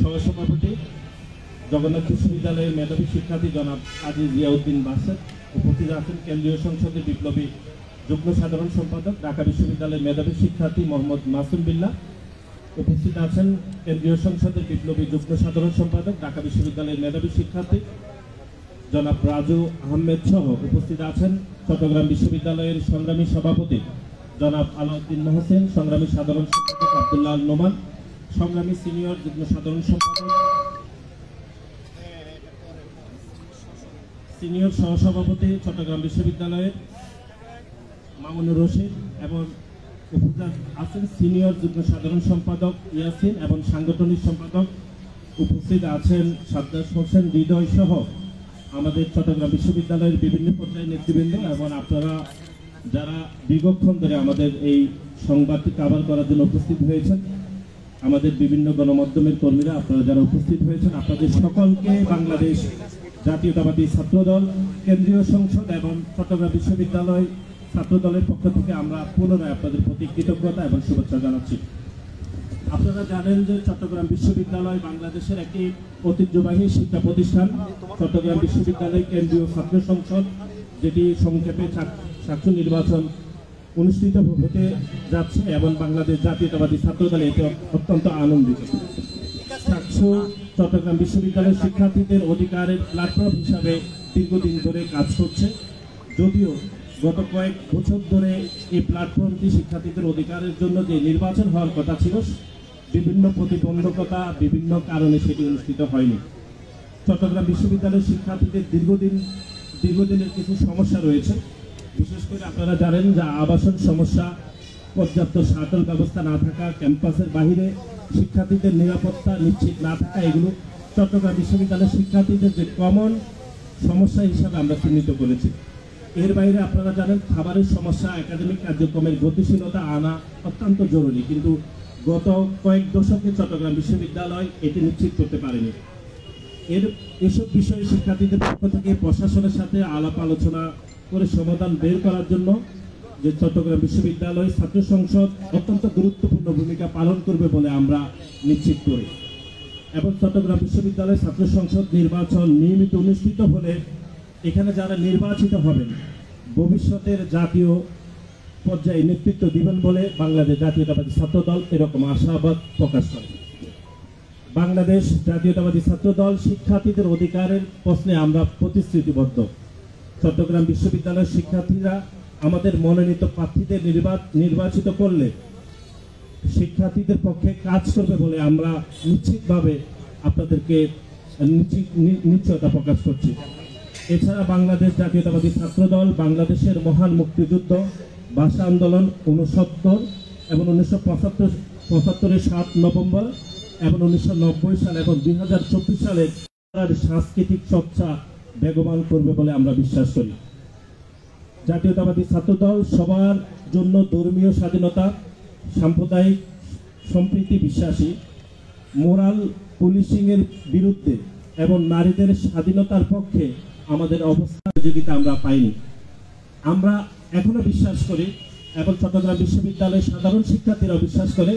সহসভাপতি জগন্নাথ বিশ্ববিদ্যালয়ের মেধাবী শিক্ষার্থী জনাব কাজী জিয়াউদ্দিন বাসেদ, উপস্থিত আছেন কেন্দ্রীয় সংসদের বিপ্লবী যুগ্ম সাধারণ সম্পাদক ঢাকা বিশ্ববিদ্যালয়ের মেধাবী শিক্ষার্থী মোহাম্মদ মাসুম বিল্লাহ, উপস্থিত আছেন কেন্দ্রীয় সংসদের বিপ্লবী যুগ্ম সাধারণ সম্পাদক ঢাকা বিশ্ববিদ্যালয়ের মেধাবী শিক্ষার্থী জনাব রাজু আহমেদ সহ উপস্থিত আছেন চট্টগ্রাম বিশ্ববিদ্যালয়ের সংগ্রামী সভাপতি জনাব আলাউদ্দিন মোহসেন, সংগ্রামী সাধারণ সম্পাদক আব্দুল্লাহ আল নোমান, সংগ্রামী সিনিয়র যুগ্ম সাধারণ সম্পাদক সিনিয়র সহসভাপতি চট্টগ্রাম বিশ্ববিদ্যালয়ের মামুনুর রশিদ এবং উপস্থিত আছেন সিনিয়র যুগ্ম সাধারণ সম্পাদক ইয়াসিন এবং সাংগঠনিক সম্পাদক উপস্থিত আছেন সাদ্দাস হোসেন হৃদয় সহ আমাদের চট্টগ্রাম বিশ্ববিদ্যালয়ের বিভিন্ন পর্যায়ের নেতৃবৃন্দ এবং আপনারা যারা দীর্ঘক্ষণ ধরে আমাদের এই সংবাদটি কভার করার জন্য উপস্থিত হয়েছেন, আমাদের বিভিন্ন গণমাধ্যমের কর্মীরা, আপনারা যারা উপস্থিত হয়েছেন, আপনাদের সকলকে বাংলাদেশ জাতীয়তাবাদী ছাত্রদল, কেন্দ্রীয় সংসদ এবং চট্টগ্রাম বিশ্ববিদ্যালয় ছাত্রদলের পক্ষ থেকে আমরা পুনরায় আপনাদের প্রতি কৃতজ্ঞতা এবং শুভেচ্ছা জানাচ্ছি। আপনারা জানেন যে চট্টগ্রাম বিশ্ববিদ্যালয় বাংলাদেশের একটি ঐতিহ্যবাহী শিক্ষা প্রতিষ্ঠান। চট্টগ্রাম বিশ্ববিদ্যালয় কেন্দ্রীয় ছাত্র সংসদ, যেটি সংক্ষেপে ছাত্র নির্বাচন অনুষ্ঠিত হতে যাচ্ছে এবং বাংলাদেশ জাতীয়তাবাদী ছাত্রদল এতে অত্যন্ত আনন্দিত। চট্টগ্রাম বিশ্ববিদ্যালয়ের শিক্ষার্থীদের অধিকারের প্ল্যাটফর্ম হিসাবে দীর্ঘদিন ধরে কাজ করছে। যদিও গত কয়েক বছর ধরে এই প্ল্যাটফর্মটি শিক্ষার্থীদের অধিকারের জন্য যে নির্বাচন হওয়ার কথা ছিল, বিভিন্ন প্রতিবন্ধকতা, বিভিন্ন কারণে সেটি অনুষ্ঠিত হয়নি। চট্টগ্রাম বিশ্ববিদ্যালয়ের শিক্ষার্থীদের দীর্ঘদিনের কিছু সমস্যা রয়েছে। বিশেষ করে আপনারা জানেন যে আবাসন সমস্যা, পর্যাপ্ত শাটল ব্যবস্থা না থাকা, ক্যাম্পাসের বাহিরে শিক্ষার্থীদের নিরাপত্তা নিশ্চিত না থাকা, এগুলো চট্টগ্রাম বিশ্ববিদ্যালয়ের শিক্ষার্থীদের যে কমন সমস্যা হিসাবে আমরা চিহ্নিত করেছি। এর বাইরে আপনারা জানেন খাবারের সমস্যা, একাডেমিক কার্যক্রমের গতিশীলতা আনা অত্যন্ত জরুরি, কিন্তু গত কয়েক দশকে চট্টগ্রাম বিশ্ববিদ্যালয় এটি নিশ্চিত করতে পারেনি। এসব বিষয়ে শিক্ষার্থীদের পক্ষ থেকে প্রশাসনের সাথে আলাপ আলোচনা করে সমাধান বের করার জন্য যে চট্টগ্রাম বিশ্ববিদ্যালয় ছাত্র সংসদ অত্যন্ত গুরুত্বপূর্ণ ভূমিকা পালন করবে বলে আমরা নিশ্চিত করি। এবং চট্টগ্রাম বিশ্ববিদ্যালয় ছাত্র সংসদ নির্বাচন নিয়মিত অনুষ্ঠিত হলে এখানে যারা নির্বাচিত হবেন ভবিষ্যতের জাতীয় পর্যায়ে নেতৃত্ব দিবেন বলে বাংলাদেশ জাতীয়তাবাদী ছাত্রদল এরকম আশাবাদ প্রকাশ করে। বাংলাদেশ জাতীয়তাবাদী ছাত্রদল শিক্ষার্থীদের অধিকারের প্রশ্নে আমরা প্রতিশ্রুতিবদ্ধ। চট্টগ্রাম বিশ্ববিদ্যালয়ের শিক্ষার্থীরা আমাদের মনোনীত প্রার্থীদের নির্বাচিত করলে শিক্ষার্থীদের পক্ষে কাজ করবে বলে আমরা নিশ্চিতভাবে আপনাদেরকে নিশ্চয়তা প্রকাশ করছি। এছাড়া বাংলাদেশ জাতীয়তাবাদী ছাত্রদল বাংলাদেশের মহান মুক্তিযুদ্ধ, ভাষা আন্দোলন 69 এবং 1975-এর 7 নভেম্বর এবং 1990 সাল এবং 2024 সালের সাংস্কৃতিক চর্চা বেগবান করবে বলে আমরা বিশ্বাস করি। জাতীয়তাবাদী ছাত্রদল সবার জন্য ধর্মীয় স্বাধীনতা, সাম্প্রদায়িক সম্প্রীতি বিশ্বাসী, মোরাল পুলিশিংয়ের বিরুদ্ধে এবং নারীদের স্বাধীনতার পক্ষে আমাদের অবস্থান সহযোগিতা আমরা পাইনি। আমরা এখনো বিশ্বাস করি এবং চট্টগ্রাম বিশ্ববিদ্যালয়ের সাধারণ শিক্ষার্থীরা বিশ্বাস করে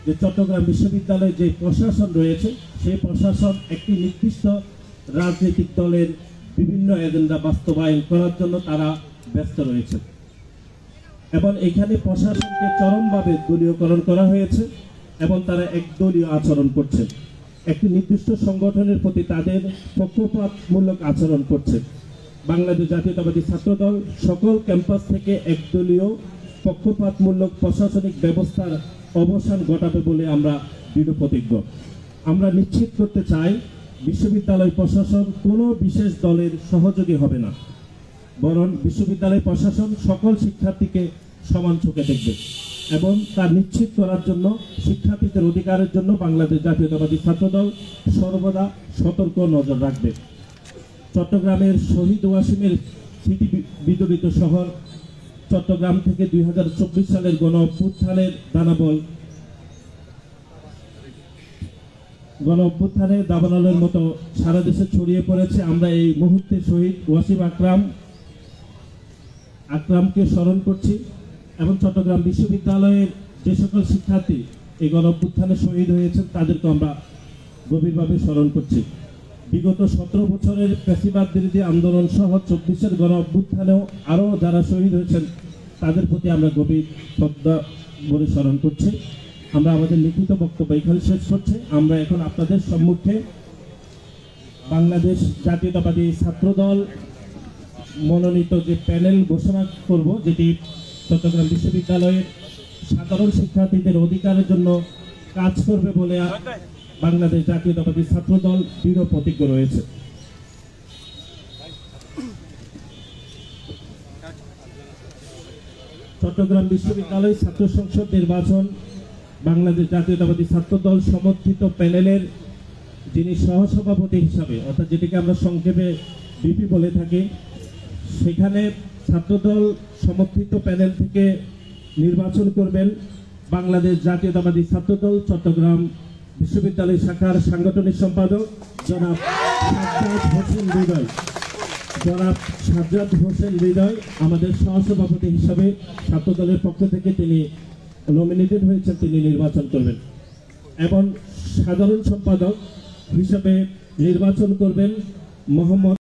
যে চট্টগ্রাম বিশ্ববিদ্যালয়ে যে প্রশাসন রয়েছে সেই প্রশাসন একটি নির্দিষ্ট রাজনৈতিক দলের বিভিন্ন এজেন্ডা বাস্তবায়ন করার জন্য তারা ব্যস্ত রয়েছে এবং এখানে প্রশাসনকে চরমভাবে দলীয়করণ করা হয়েছে এবং তারা একদলীয় আচরণ করছে। একটি নির্দিষ্ট সংগঠনের প্রতি তাদের পক্ষপাতমূলক আচরণ করছে। বাংলাদেশ জাতীয়তাবাদী ছাত্রদল সকল ক্যাম্পাস থেকে একদলীয় পক্ষপাতমূলক প্রশাসনিক ব্যবস্থার অবসান ঘটাবে বলে আমরা দৃঢ় প্রতিজ্ঞ। আমরা নিশ্চিত করতে চাই বিশ্ববিদ্যালয় প্রশাসন কোনো বিশেষ দলের সহযোগী হবে না, বরং বিশ্ববিদ্যালয় প্রশাসন সকল শিক্ষার্থীকে সমান চোখে দেখবে এবং তা নিশ্চিত করার জন্য শিক্ষার্থীদের অধিকারের জন্য বাংলাদেশ জাতীয়তাবাদী ছাত্রদল সর্বদা সতর্ক নজর রাখবে। চট্টগ্রামের শহীদ ওয়াসিমের স্মৃতি বিজড়িত শহর চট্টগ্রাম থেকে 2024 সালের গণ অভ্যুত্থানের দাবানলের মতো সারা দেশে ছড়িয়ে পড়েছে। আমরা এই মুহূর্তে শহীদ ওয়াসিম আকরামকে স্মরণ করছি এবং চট্টগ্রাম বিশ্ববিদ্যালয়ের যে সকল শিক্ষার্থী এই গণ অভ্যুত্থানে শহীদ হয়েছেন তাদেরকে আমরা গভীরভাবে স্মরণ করছি। বিগত 17 বছরের ফ্যাসিবাদ বিরোধী আন্দোলন সহ 24-এর গণ অভ্যুত্থানেও আরও যারা শহীদ হয়েছেন তাদের প্রতি আমরা গভীর শ্রদ্ধা বলে স্মরণ করছি। আমরা আমাদের লিখিত বক্তব্য এখানে শেষ করছি। আমরা এখন আপনাদের সম্মুখে বাংলাদেশ জাতীয়তাবাদী ছাত্রদল মনোনীত যে প্যানেল ঘোষণা করব, যেটি চট্টগ্রাম বিশ্ববিদ্যালয়ের সাধারণ শিক্ষার্থীদের অধিকারের জন্য কাজ করবে বলে বাংলাদেশ জাতীয়তাবাদী ছাত্রদল দৃঢ় প্রতিজ্ঞ রয়েছে। চট্টগ্রাম বিশ্ববিদ্যালয় ছাত্র সংসদ নির্বাচন বাংলাদেশ জাতীয়তাবাদী ছাত্রদল সমর্থিত প্যানেলের যিনি সহসভাপতি হিসাবে, অর্থাৎ যেটিকে আমরা সংক্ষেপে বিপি বলে থাকি, সেখানে ছাত্রদল সমর্থিত প্যানেল থেকে নির্বাচন করবেন বাংলাদেশ জাতীয়তাবাদী ছাত্রদল চট্টগ্রাম বিশ্ববিদ্যালয় শাখার সাংগঠনিক সম্পাদক জনাব সাজ্জাদ হোসেন হৃদয় আমাদের সহসভাপতি হিসাবে ছাত্রদলের পক্ষ থেকে তিনি নমিনেটেড হয়েছেন, তিনি নির্বাচন করবেন। এবং সাধারণ সম্পাদক হিসাবে নির্বাচন করবেন মোহাম্মদ